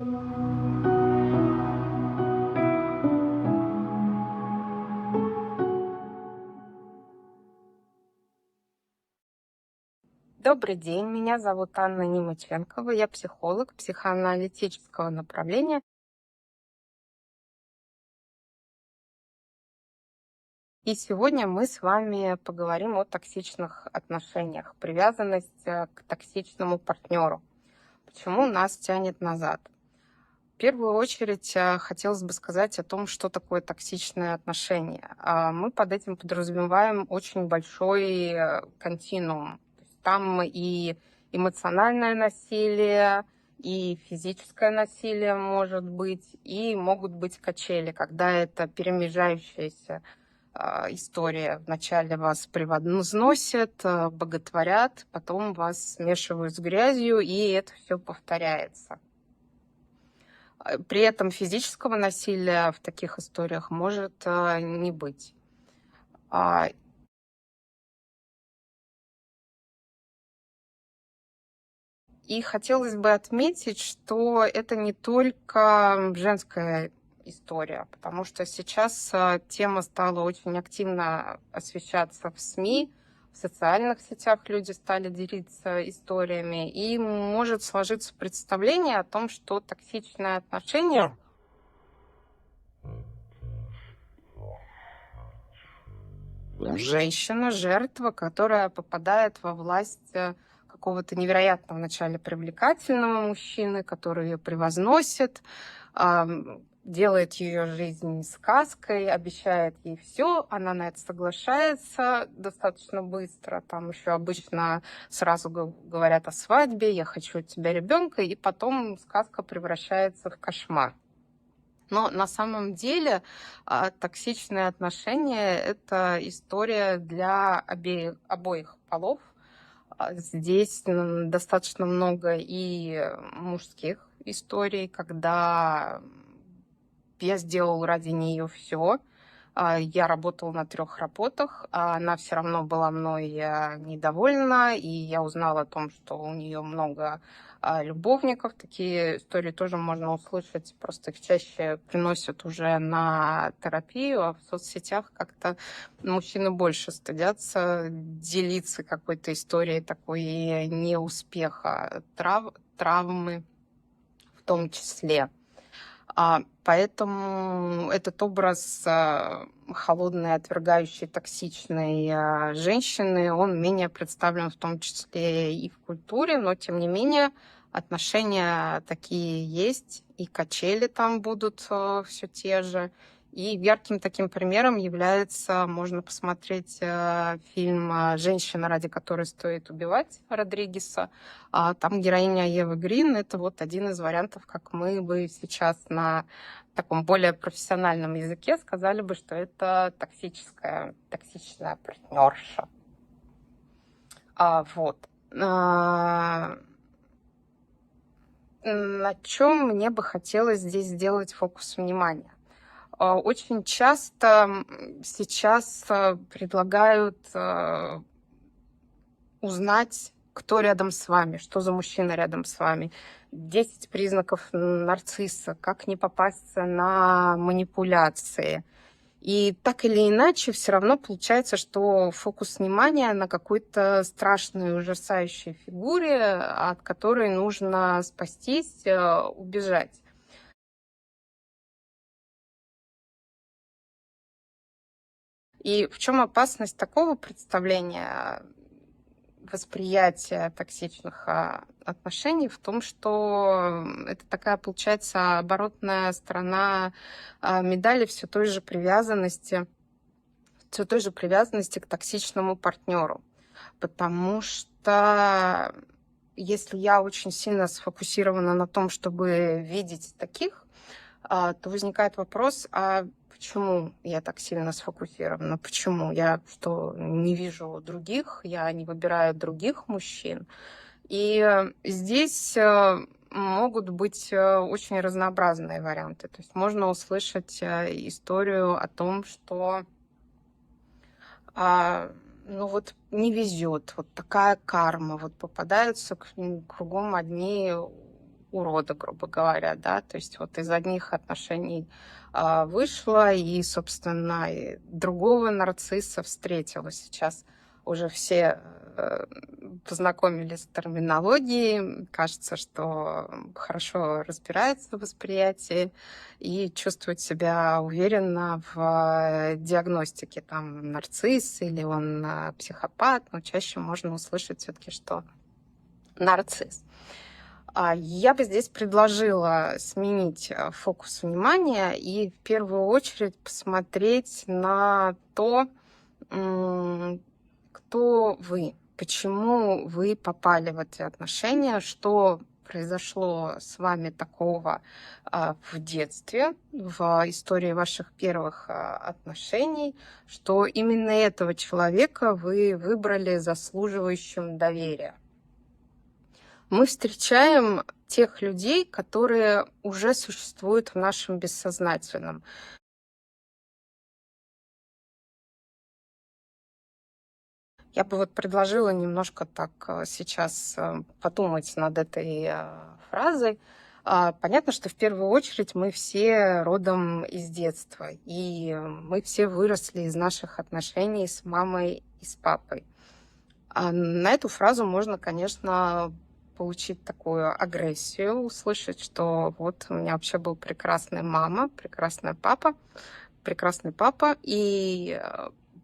Добрый день, меня зовут Анна Немыченкова, я психолог психоаналитического направления. И сегодня мы с вами поговорим о токсичных отношениях, привязанность к токсичному партнеру. Почему нас тянет назад? В первую очередь хотелось бы сказать о том, что такое токсичные отношения. Мы под этим подразумеваем очень большой континуум. То есть там и эмоциональное насилие, и физическое насилие может быть, и могут быть качели, когда это перемежающаяся история. Вначале вас превозносят, боготворят, потом вас смешивают с грязью, и это все повторяется. При этом физического насилия в таких историях может не быть. А, И хотелось бы отметить, что это не только женская история, потому что сейчас тема стала очень активно освещаться в СМИ, в социальных сетях люди стали делиться историями, и может сложиться представление о том, что токсичные отношения женщина, жертва, которая попадает во власть какого-то невероятного вначале привлекательного мужчины, который ее превозносит, делает ее жизнь сказкой, обещает ей все, она на это соглашается достаточно быстро. Там еще обычно сразу говорят о свадьбе, я хочу от тебя ребенка, и потом сказка превращается в кошмар. Но на самом деле токсичные отношения – это история для обоих полов. Здесь достаточно много и мужских историй, когда я сделал ради нее все. Я работала на 3 работах, а она все равно была мной недовольна, и я узнала о том, что у нее много любовников. Такие истории тоже можно услышать, просто их чаще приносят уже на терапию, а в соцсетях как-то мужчины больше стыдятся делиться какой-то историей такой неуспеха, травмы в том числе. Поэтому этот образ холодной, отвергающей, токсичной женщины, он менее представлен в том числе и в культуре, но тем не менее отношения такие есть, и качели там будут все те же. И ярким таким примером является, можно посмотреть фильм «Женщина, ради которой стоит убивать» Родригеса. Там героиня Евы Грин – это вот один из вариантов, как мы бы сейчас на таком более профессиональном языке сказали бы, что это токсичная партнерша. Вот. На чем мне бы хотелось здесь сделать фокус внимания? Очень часто сейчас предлагают узнать, кто рядом с вами, что за мужчина рядом с вами. 10 признаков нарцисса, как не попасться на манипуляции. И так или иначе, все равно получается, что фокус внимания на какой-то страшной, ужасающей фигуре, от которой нужно спастись, убежать. И в чем опасность такого представления, восприятия токсичных отношений? В том, что это такая, получается, оборотная сторона медали все той же привязанности к токсичному партнеру. Потому что если я очень сильно сфокусирована на том, чтобы видеть таких, то возникает вопрос, а почему я так сильно сфокусирована? Почему? Я что, не вижу других? Я не выбираю других мужчин? И здесь могут быть очень разнообразные варианты. То есть можно услышать историю о том, что ну вот не везет, вот такая карма, вот попадаются кругом одни урода, грубо говоря, да, то есть вот из одних отношений вышла и, собственно, и другого нарцисса встретила. Сейчас уже все познакомились с терминологией, кажется, что хорошо разбирается в восприятии и чувствует себя уверенно в диагностике, там, нарцисс или он психопат, но чаще можно услышать все-таки, что нарцисс. Я бы здесь предложила сменить фокус внимания и в первую очередь посмотреть на то, кто вы, почему вы попали в эти отношения, что произошло с вами такого в детстве, в истории ваших первых отношений, что именно этого человека вы выбрали заслуживающим доверия. Мы встречаем тех людей, которые уже существуют в нашем бессознательном. Я бы вот предложила немножко так сейчас подумать над этой фразой. Понятно, что в первую очередь мы все родом из детства, и мы все выросли из наших отношений с мамой и с папой. На эту фразу можно, конечно, получить такую агрессию, услышать, что вот у меня вообще был прекрасная мама, прекрасный папа, и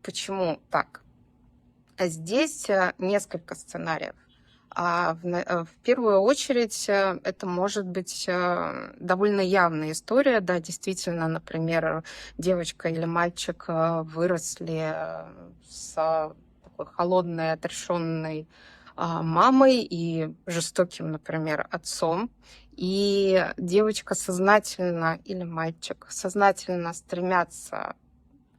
почему так? Здесь несколько сценариев. В первую очередь это может быть довольно явная история. Да, действительно, например, девочка или мальчик выросли с такой холодной, отрешенной мамой и жестоким, например, отцом. И девочка сознательно или мальчик сознательно стремятся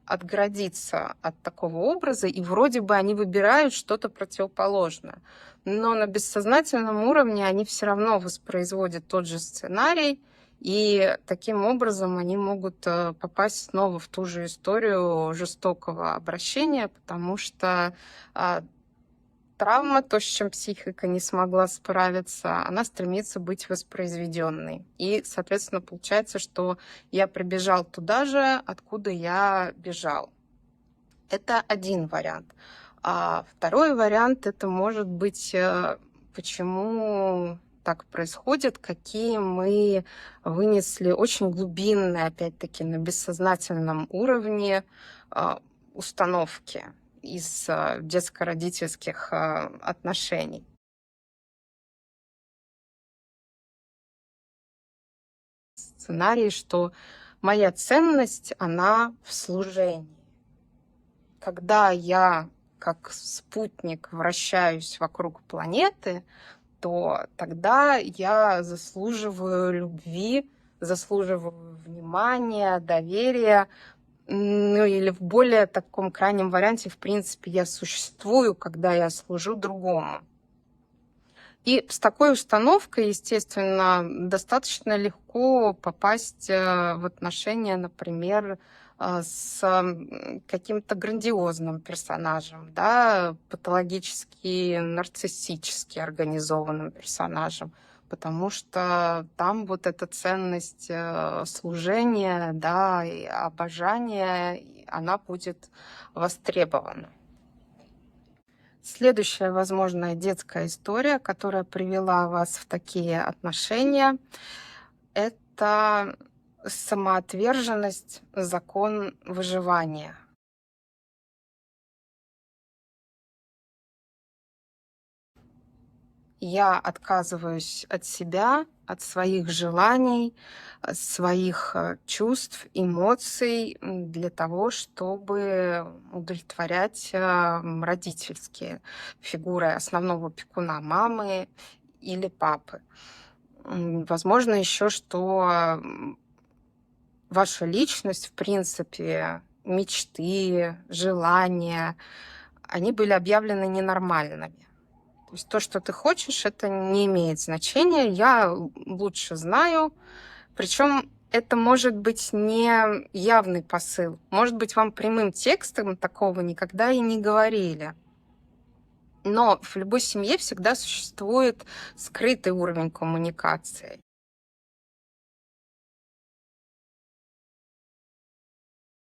отгородиться от такого образа, и вроде бы они выбирают что-то противоположное. Но на бессознательном уровне они все равно воспроизводят тот же сценарий, и таким образом они могут попасть снова в ту же историю жестокого обращения, потому что травма, то, с чем психика не смогла справиться, она стремится быть воспроизведенной. И, соответственно, получается, что я прибежал туда же, откуда я бежал. Это один вариант. А второй вариант, это может быть, почему так происходит, какие мы вынесли очень глубинные, опять-таки, на бессознательном уровне установки из детско-родительских отношений. Сценарий, что моя ценность, она в служении. Когда я как спутник вращаюсь вокруг планеты, то тогда я заслуживаю любви, заслуживаю внимания, доверия. Ну или в более таком крайнем варианте, в принципе, я существую, когда я служу другому. И с такой установкой, естественно, достаточно легко попасть в отношения, например, с каким-то грандиозным персонажем, да, патологически нарциссически организованным персонажем, потому что там вот эта ценность служения, да, и обожания, она будет востребована. Следующая возможная детская история, которая привела вас в такие отношения, это самоотверженность, закон выживания. Я отказываюсь от себя, от своих желаний, своих чувств, эмоций для того, чтобы удовлетворять родительские фигуры основного опекуна мамы или папы. Возможно еще, что ваша личность, в принципе, мечты, желания, они были объявлены ненормальными. То есть то, что ты хочешь, это не имеет значения. Я лучше знаю. Причем это может быть не явный посыл. Может быть, вам прямым текстом такого никогда и не говорили. Но в любой семье всегда существует скрытый уровень коммуникации.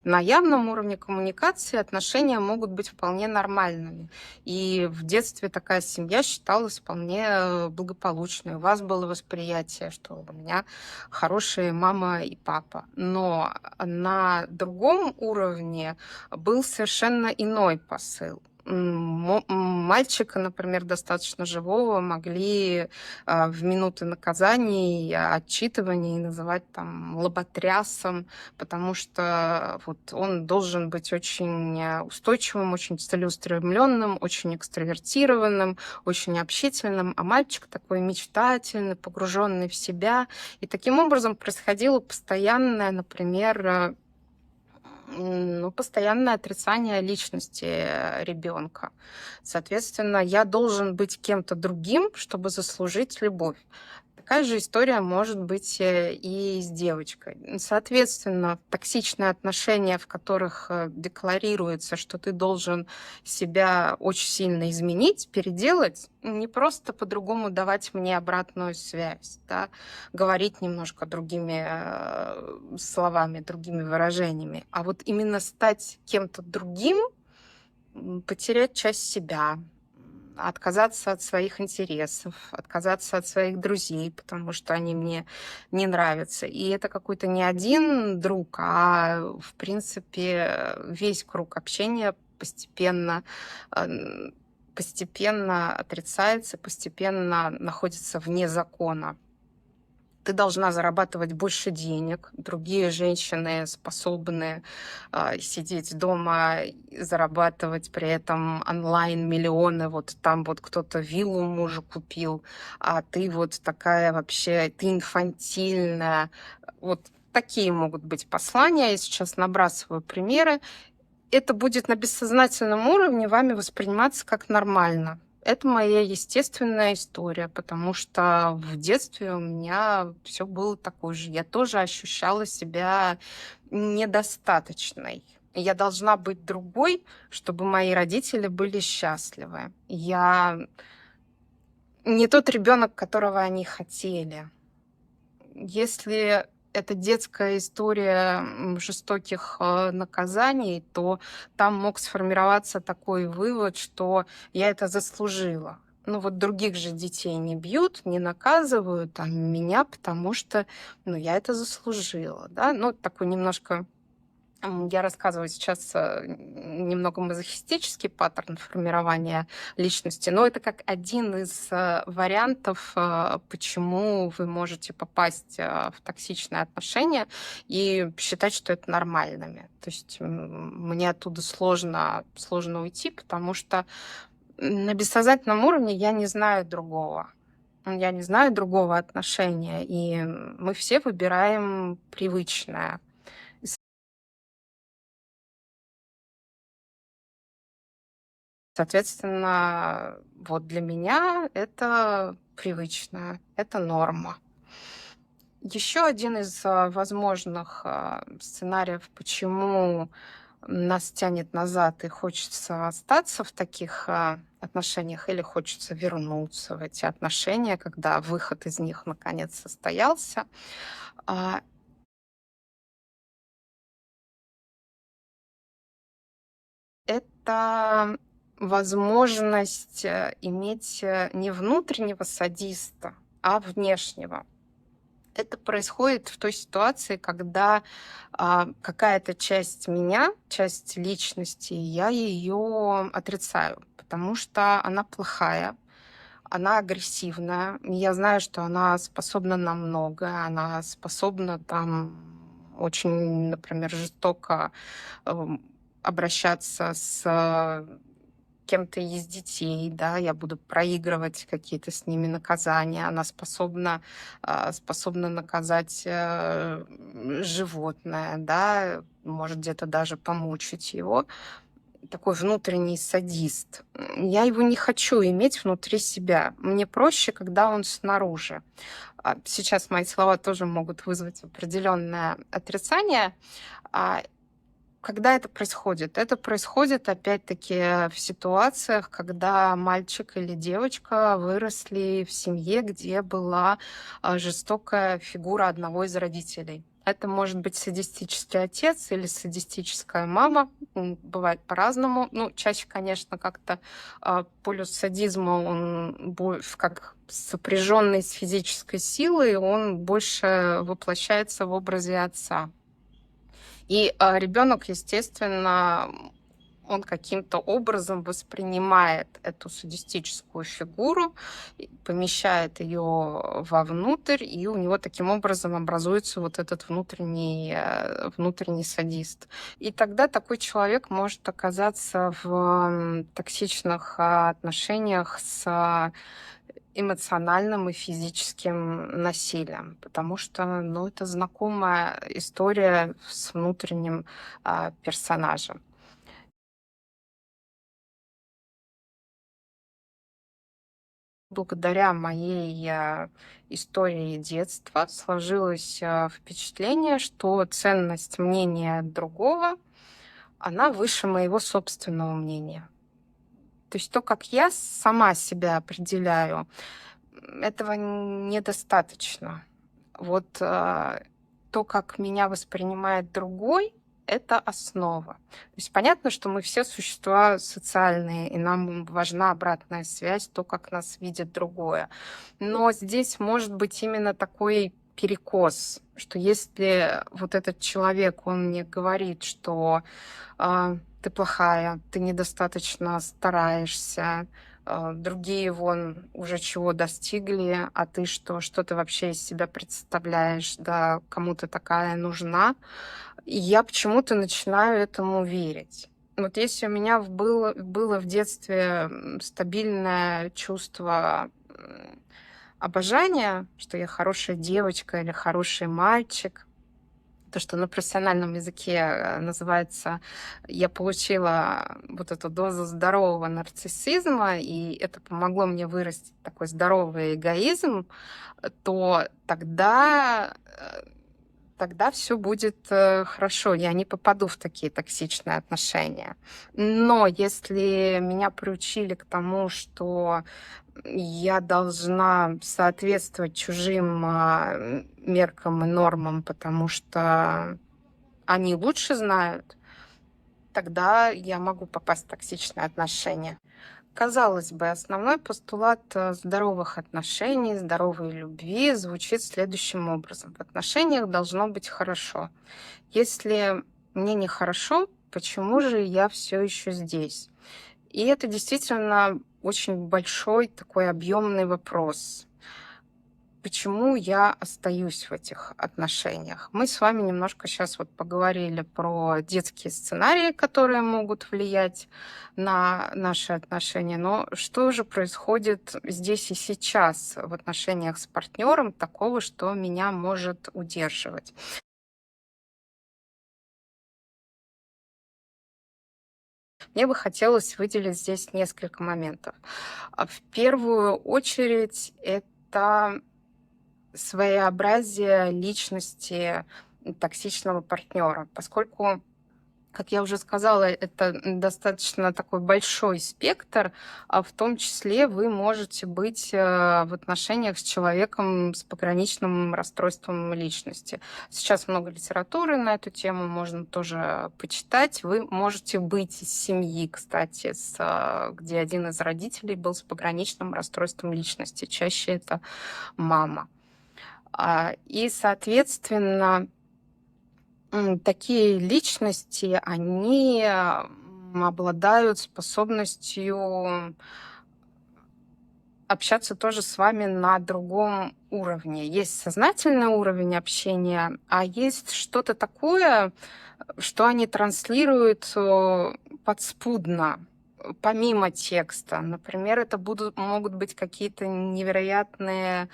На явном уровне коммуникации отношения могут быть вполне нормальными. И в детстве такая семья считалась вполне благополучной. У вас было восприятие, что у меня хорошие мама и папа. Но на другом уровне был совершенно иной посыл. Мальчика, например, достаточно живого могли в минуты наказаний, отчитываний называть там лоботрясом, потому что вот он должен быть очень устойчивым, очень целеустремленным, очень экстравертированным, очень общительным, а мальчик такой мечтательный, погруженный в себя. И таким образом происходило постоянное, например, постоянное отрицание личности ребенка. Соответственно, я должен быть кем-то другим, чтобы заслужить любовь. Такая же история может быть и с девочкой. Соответственно, токсичные отношения, в которых декларируется, что ты должен себя очень сильно изменить, переделать, не просто по-другому давать мне обратную связь, да, говорить немножко другими словами, другими выражениями, а вот именно стать кем-то другим, потерять часть себя, отказаться от своих интересов, отказаться от своих друзей, потому что они мне не нравятся. И это какой-то не один друг, а, в принципе, весь круг общения постепенно отрицается, постепенно находится вне закона. Ты должна зарабатывать больше денег. Другие женщины способны сидеть дома и зарабатывать при этом онлайн миллионы. Вот там вот кто-то виллу мужу купил, а ты вот такая вообще, ты инфантильная. Вот такие могут быть послания. Я сейчас набрасываю примеры. Это будет на бессознательном уровне вами восприниматься как нормально. Это моя естественная история, потому что в детстве у меня все было такое же. Я тоже ощущала себя недостаточной. Я должна быть другой, чтобы мои родители были счастливы. Я не тот ребенок, которого они хотели. Если это детская история жестоких наказаний, то там мог сформироваться такой вывод, что я это заслужила. Ну вот других же детей не бьют, не наказывают, а меня, потому что я это заслужила. Да? Ну, такой немножко я рассказываю сейчас немного мазохистический паттерн формирования личности, но это как один из вариантов, почему вы можете попасть в токсичные отношения и считать, что это нормальными. То есть мне оттуда сложно уйти, потому что на бессознательном уровне я не знаю другого. Я не знаю другого отношения, и мы все выбираем привычное. Соответственно, вот для меня это привычно, это норма. Еще один из возможных сценариев, почему нас тянет назад и хочется остаться в таких отношениях или хочется вернуться в эти отношения, когда выход из них наконец состоялся, а, это возможность иметь не внутреннего садиста, а внешнего. Это происходит в той ситуации, когда какая-то часть меня, часть личности, я ее отрицаю, потому что она плохая, она агрессивная. И я знаю, что она способна на многое, она способна там очень, например, жестоко эм, обращаться с кем-то из детей, да, я буду проигрывать какие-то с ними наказания. Она способна наказать животное, да, может где-то даже помучить его. Такой внутренний садист. Я его не хочу иметь внутри себя. Мне проще, когда он снаружи. Сейчас мои слова тоже могут вызвать определенное отрицание. Когда это происходит? Это происходит, опять-таки, в ситуациях, когда мальчик или девочка выросли в семье, где была жестокая фигура одного из родителей. Это может быть садистический отец или садистическая мама. Бывает по-разному. Ну, чаще, конечно, как-то полюс садизма, он как сопряженный с физической силой, он больше воплощается в образе отца. И ребенок, естественно, он каким-то образом воспринимает эту садистическую фигуру, помещает ее вовнутрь, и у него таким образом образуется вот этот внутренний садист. И тогда такой человек может оказаться в токсичных отношениях с эмоциональным и физическим насилием, потому что, ну, это знакомая история с внутренним персонажем. Благодаря моей истории детства сложилось впечатление, что ценность мнения другого, она выше моего собственного мнения. То есть то, как я сама себя определяю, этого недостаточно. Вот то, как меня воспринимает другой, это основа. То есть понятно, что мы все существа социальные, и нам важна обратная связь, то, как нас видит другое. Но здесь может быть именно такой перекос, что если вот этот человек, он мне говорит, что ты плохая, ты недостаточно стараешься, другие вон уже чего достигли, а ты что ты вообще из себя представляешь, да, кому ты такая нужна. И я почему-то начинаю этому верить. Вот если у меня было в детстве стабильное чувство обожания, что я хорошая девочка или хороший мальчик, то, что на профессиональном языке называется, я получила вот эту дозу здорового нарциссизма, и это помогло мне вырастить такой здоровый эгоизм, то тогда все будет хорошо, я не попаду в такие токсичные отношения. Но если меня приучили к тому, что я должна соответствовать чужим меркам и нормам, потому что они лучше знают, тогда я могу попасть в токсичные отношения. Казалось бы, основной постулат здоровых отношений, здоровой любви звучит следующим образом. В отношениях должно быть хорошо. Если мне нехорошо, почему же я все еще здесь? И это действительно очень большой такой объемный вопрос. Почему я остаюсь в этих отношениях? Мы с вами немножко сейчас вот поговорили про детские сценарии, которые могут влиять на наши отношения. Но что же происходит здесь и сейчас в отношениях с партнером такого, что меня может удерживать? Мне бы хотелось выделить здесь несколько моментов. В первую очередь это своеобразие личности токсичного партнера, поскольку, как я уже сказала, это достаточно такой большой спектр, а в том числе вы можете быть в отношениях с человеком с пограничным расстройством личности. Сейчас много литературы на эту тему, можно тоже почитать. Вы можете быть из семьи, кстати, где один из родителей был с пограничным расстройством личности. Чаще это мама. И, соответственно, такие личности, они обладают способностью общаться тоже с вами на другом уровне. Есть сознательный уровень общения, а есть что-то такое, что они транслируют подспудно. помимо текста. Например, это могут быть какие-то невероятные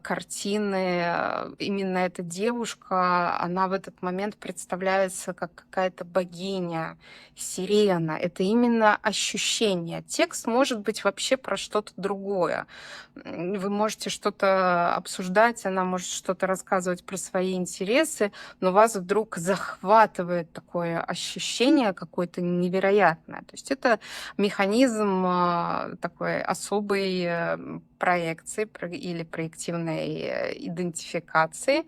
картины. Именно эта девушка, она в этот момент представляется как какая-то богиня, сирена. Это именно ощущение. Текст может быть вообще про что-то другое. Вы можете что-то обсуждать, она может что-то рассказывать про свои интересы, но вас вдруг захватывает такое ощущение какое-то невероятное. То есть это механизм такой особой проекции или проективной идентификации,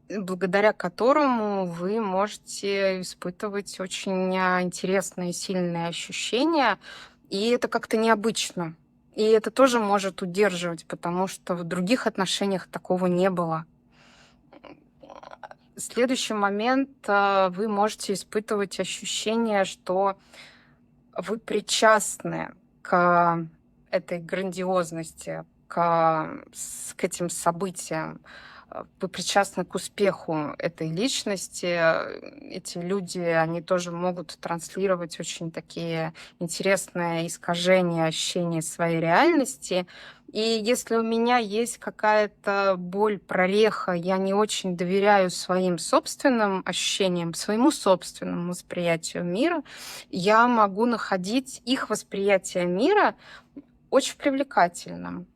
благодаря которому вы можете испытывать очень интересные, сильные ощущения, и это как-то необычно. И это тоже может удерживать, потому что в других отношениях такого не было. Следующий момент, вы можете испытывать ощущение, что вы причастны к этой грандиозности, к этим событиям. Вы причастны к успеху этой личности. Эти люди, они тоже могут транслировать очень такие интересные искажения ощущения своей реальности. И если у меня есть какая-то боль, прореха, я не очень доверяю своим собственным ощущениям, своему собственному восприятию мира, я могу находить их восприятие мира очень привлекательным.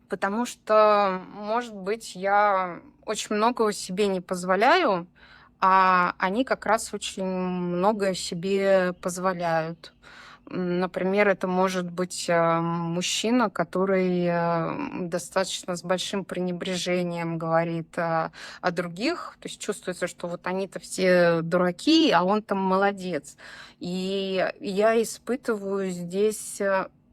Потому что, может быть, я очень многого себе не позволяю, а они как раз очень многое себе позволяют. Например, это может быть мужчина, который достаточно с большим пренебрежением говорит о других. То есть чувствуется, что вот они-то все дураки, а он там молодец. И я испытываю здесь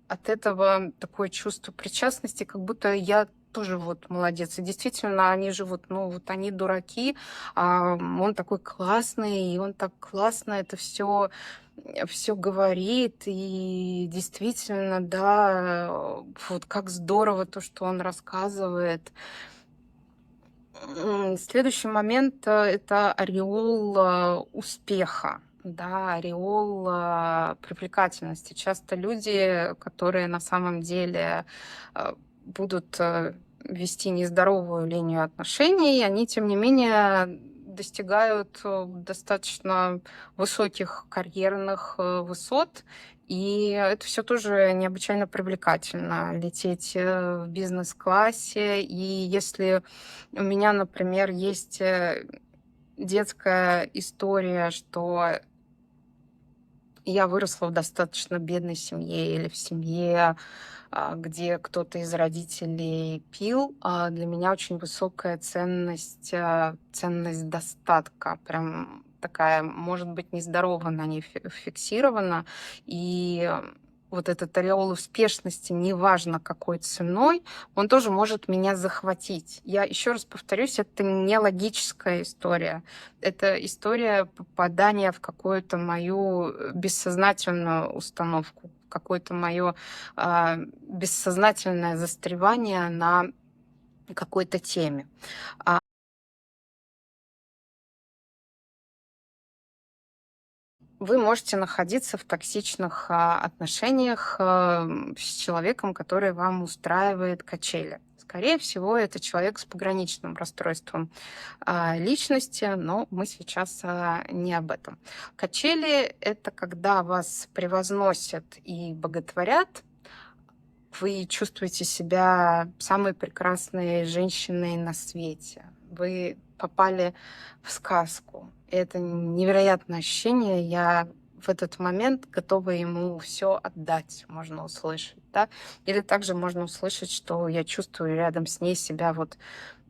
от этого такое чувство причастности, как будто я тоже вот молодец. И действительно, они же вот, ну, вот они дураки, а он такой классный, и он так классно это все говорит, и действительно, да, вот как здорово то, что он рассказывает. Следующий момент это ореол успеха, да, ореол привлекательности. Часто люди, которые на самом деле будут вести нездоровую линию отношений, они, тем не менее, достигают достаточно высоких карьерных высот, и это все тоже необычайно привлекательно. Лететь в бизнес-классе, и если у меня, например, есть детская история, что я выросла в достаточно бедной семье или в семье, где кто-то из родителей пил. Для меня очень высокая ценность, ценность достатка. Прям такая, может быть, нездорово на ней фиксирована. И вот этот ореол успешности, неважно какой ценой, он тоже может меня захватить. Я еще раз повторюсь, это не логическая история. Это история попадания в какую-то мою бессознательную установку, какое-то мое бессознательное застревание на какой-то теме. Вы можете находиться в токсичных отношениях с человеком, который вам устраивает качели. Скорее всего, это человек с пограничным расстройством личности, но мы сейчас не об этом. Качели — это когда вас превозносят и боготворят, вы чувствуете себя самой прекрасной женщиной на свете. Вы попали в сказку. Это невероятное ощущение. Я в этот момент готова ему все отдать, можно услышать. Да? Или также можно услышать, что я чувствую рядом с ней себя вот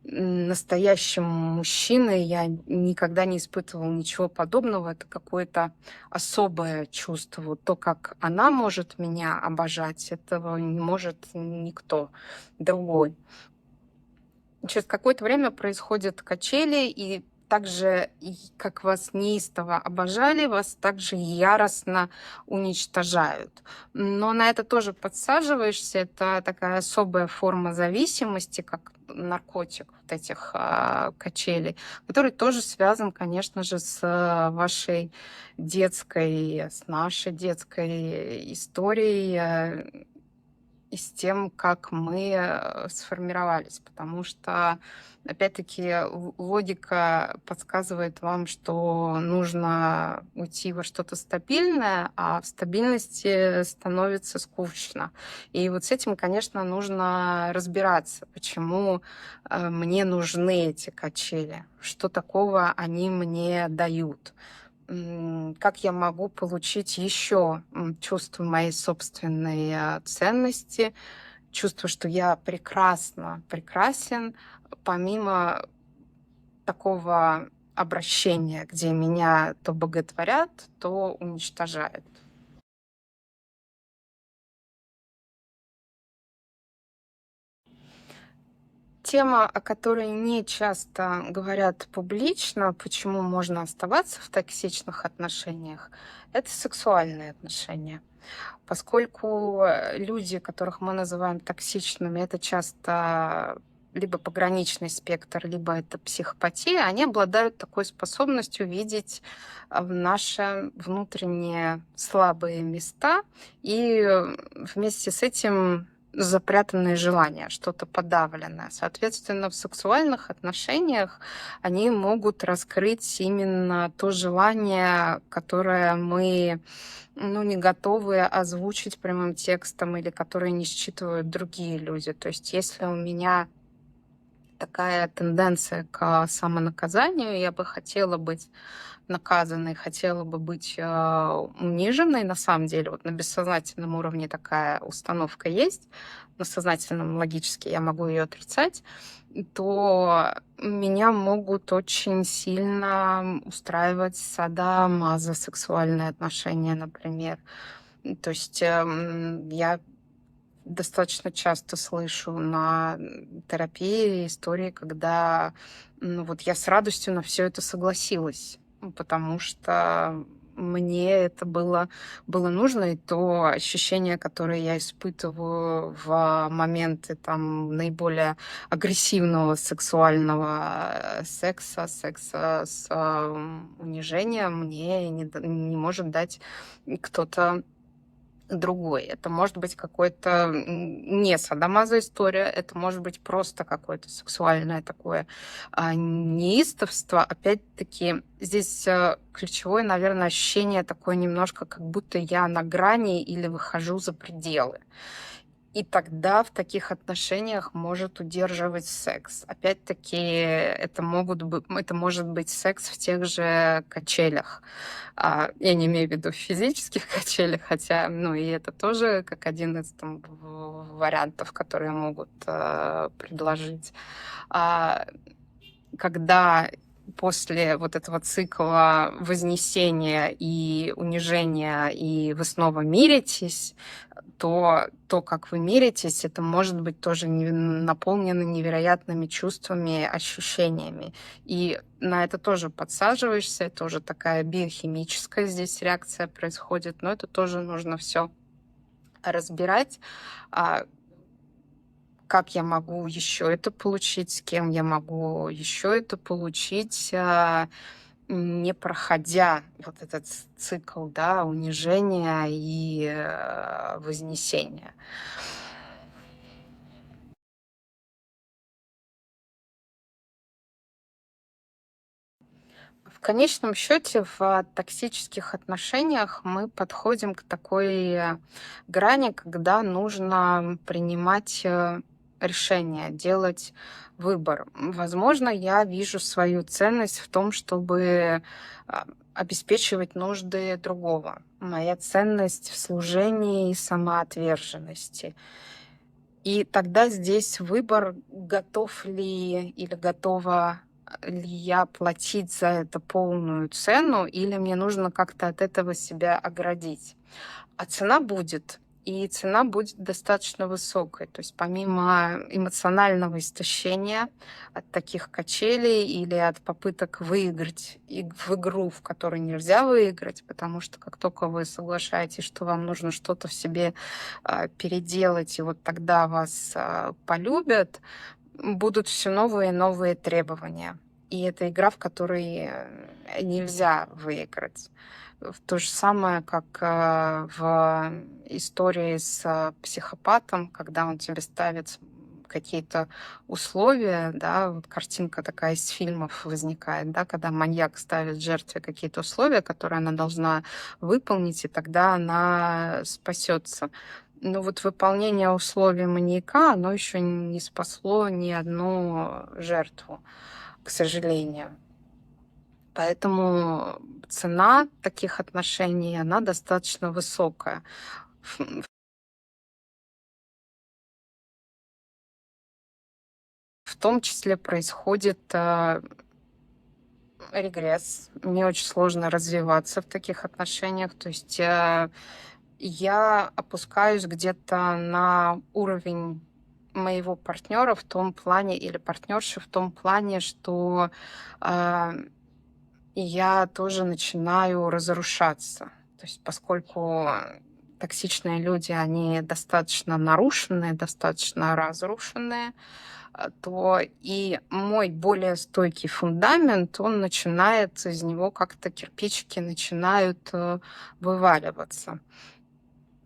настоящим мужчиной. Я никогда не испытывала ничего подобного. Это какое-то особое чувство. Вот то, как она может меня обожать, этого не может никто другой. Через какое-то время происходят качели, и также, как вас неистово обожали, вас также яростно уничтожают. Но на это тоже подсаживаешься. Это такая особая форма зависимости, как наркотик вот этих качелей, который тоже связан, конечно же, с вашей детской, с нашей детской историей, и с тем, как мы сформировались. Потому что, опять-таки, логика подсказывает вам, что нужно уйти во что-то стабильное, а в стабильности становится скучно. И вот с этим, конечно, нужно разбираться, почему мне нужны эти качели, что такого они мне дают. Как я могу получить еще чувство моей собственной ценности, чувство, что я прекрасен, помимо такого обращения, где меня то боготворят, то уничтожают. Тема, о которой не часто говорят публично, почему можно оставаться в токсичных отношениях, это сексуальные отношения. Поскольку люди, которых мы называем токсичными, это часто либо пограничный спектр, либо это психопатия, они обладают такой способностью видеть в наши внутренние слабые места и вместе с этим запрятанные желания, что-то подавленное. Соответственно, в сексуальных отношениях они могут раскрыть именно то желание, которое мы не готовы озвучить прямым текстом или которые не считывают другие люди. То есть если у меня такая тенденция к самонаказанию, я бы хотела быть наказанной, хотела бы быть униженной. На самом деле, вот на бессознательном уровне такая установка есть. На сознательном логически я могу ее отрицать. То меня могут очень сильно устраивать садомазо-сексуальные отношения, например. То есть я достаточно часто слышу на терапии истории, когда вот я с радостью на все это согласилась, потому что мне это было нужно, и то ощущение, которое я испытываю в моменты там наиболее агрессивного сексуального секса с унижением, мне не может дать кто-то другой. Это может быть какой-то не садомазо история, это может быть просто какое-то сексуальное такое неистовство. Опять-таки, здесь ключевое, наверное, ощущение такое немножко, как будто я на грани или выхожу за пределы. И тогда в таких отношениях может удерживать секс. Опять-таки, это может быть секс в тех же качелях. Я не имею в виду физических качелях, хотя, и это тоже как один из там вариантов, которые могут предложить. А, Когда после вот этого цикла вознесения и унижения, и вы снова миритесь, то, как вы миритесь, это может быть тоже наполнено невероятными чувствами, ощущениями. И на это тоже подсаживаешься, это уже такая биохимическая здесь реакция происходит, но это тоже нужно все разбирать. А, Как я могу еще это получить, с кем я могу еще это получить, не проходя вот этот цикл, да, унижения и вознесения. В конечном счете в токсических отношениях мы подходим к такой грани, когда нужно принимать решение, делать выбор. Возможно, я вижу свою ценность в том, чтобы обеспечивать нужды другого. Моя ценность в служении и самоотверженности. И тогда здесь выбор, готов ли или готова ли я платить за это полную цену, или мне нужно как-то от этого себя оградить. А цена будет, и цена будет достаточно высокой. То есть помимо эмоционального истощения от таких качелей или от попыток выиграть в игру, в которой нельзя выиграть, потому что как только вы соглашаетесь, что вам нужно что-то в себе переделать, и вот тогда вас полюбят, будут все новые и новые требования. И это игра, в которой нельзя выиграть. То же самое, как в истории с психопатом, когда он тебе ставит какие-то условия, да, вот картинка такая из фильмов возникает, да, когда маньяк ставит жертве какие-то условия, которые она должна выполнить, и тогда она спасется. Но вот выполнение условий маньяка, оно еще не спасло ни одну жертву, к сожалению. Поэтому цена таких отношений, она достаточно высокая. Ф- В том числе происходит регресс. Мне очень сложно развиваться в таких отношениях. То есть я опускаюсь где-то на уровень моего партнера в том плане, или партнерши в том плане, что а, я тоже начинаю разрушаться. То есть поскольку токсичные люди, они достаточно нарушенные, достаточно разрушенные, то и мой более стойкий фундамент, он начинает, из него как-то кирпичики начинают вываливаться.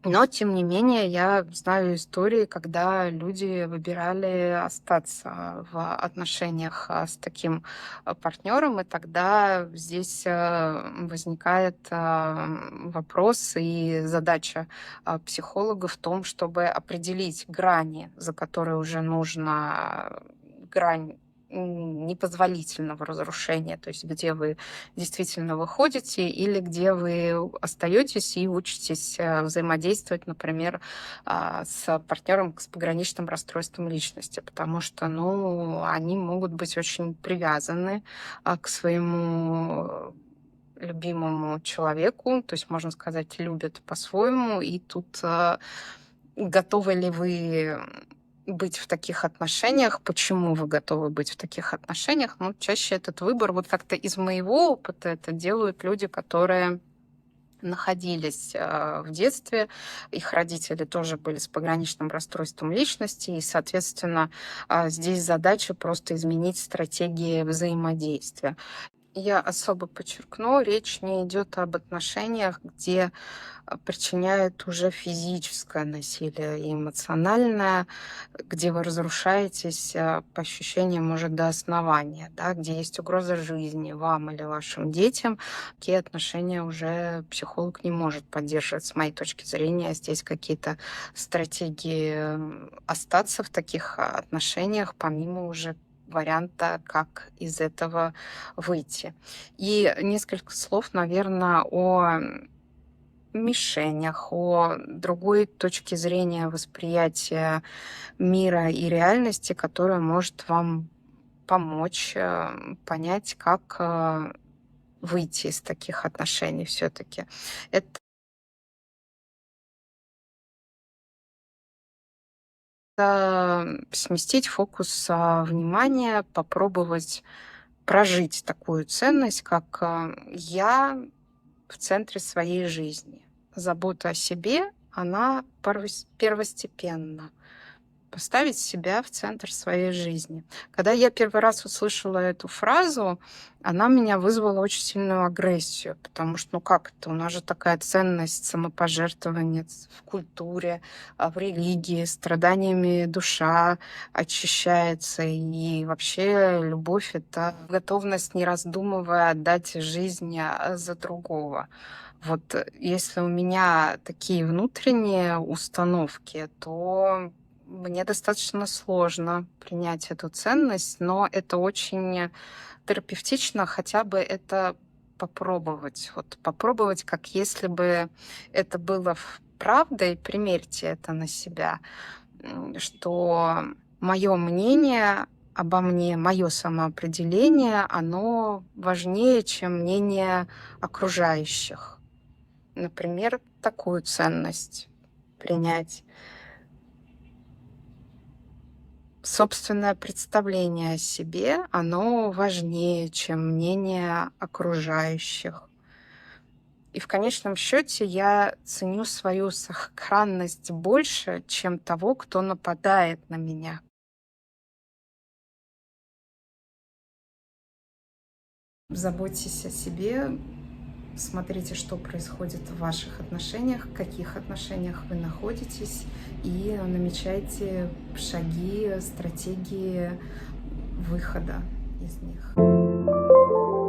Но, тем не менее, я знаю истории, когда люди выбирали остаться в отношениях с таким партнером, и тогда здесь возникает вопрос и задача психолога в том, чтобы определить грани, за которые уже нужно грань непозволительного разрушения, то есть где вы действительно выходите или где вы остаетесь и учитесь взаимодействовать, например, с партнером с пограничным расстройством личности, потому что, ну, они могут быть очень привязаны к своему любимому человеку, то есть, можно сказать, любят по-своему, и тут готовы ли вы быть в таких отношениях, почему вы готовы быть в таких отношениях. Ну, чаще этот выбор, вот как-то из моего опыта это делают люди, которые находились в детстве, их родители тоже были с пограничным расстройством личности, и, соответственно, здесь задача просто изменить стратегии взаимодействия. Я особо подчеркну, речь не идет об отношениях, где причиняет уже физическое насилие и эмоциональное, где вы разрушаетесь по ощущениям уже до основания, да, где есть угроза жизни вам или вашим детям. Такие отношения уже психолог не может поддерживать, с моей точки зрения. Здесь какие-то стратегии остаться в таких отношениях, помимо уже варианта, как из этого выйти. И несколько слов, наверное, о мишенях, о другой точке зрения восприятия мира и реальности, которая может вам помочь понять, как выйти из таких отношений все-таки. Это сместить фокус внимания, попробовать прожить такую ценность, как я в центре своей жизни. Забота о себе, она первостепенна. Поставить себя в центр своей жизни. Когда я первый раз услышала эту фразу, она меня вызвала очень сильную агрессию, потому что, ну как это, у нас же такая ценность самопожертвования в культуре, в религии, страданиями душа очищается, и вообще любовь — это готовность, не раздумывая, отдать жизнь за другого. Вот если у меня такие внутренние установки, то мне достаточно сложно принять эту ценность, но это очень терапевтично хотя бы это попробовать. Вот попробовать, как если бы это было правдой, примерьте это на себя, что мое мнение обо мне, мое самоопределение, оно важнее, чем мнение окружающих. Например, такую ценность принять. Собственное представление о себе, оно важнее, чем мнение окружающих. И в конечном счете я ценю свою сохранность больше, чем того, кто нападает на меня. Заботьтесь о себе, смотрите, что происходит в ваших отношениях, в каких отношениях вы находитесь, и намечайте шаги, стратегии выхода из них.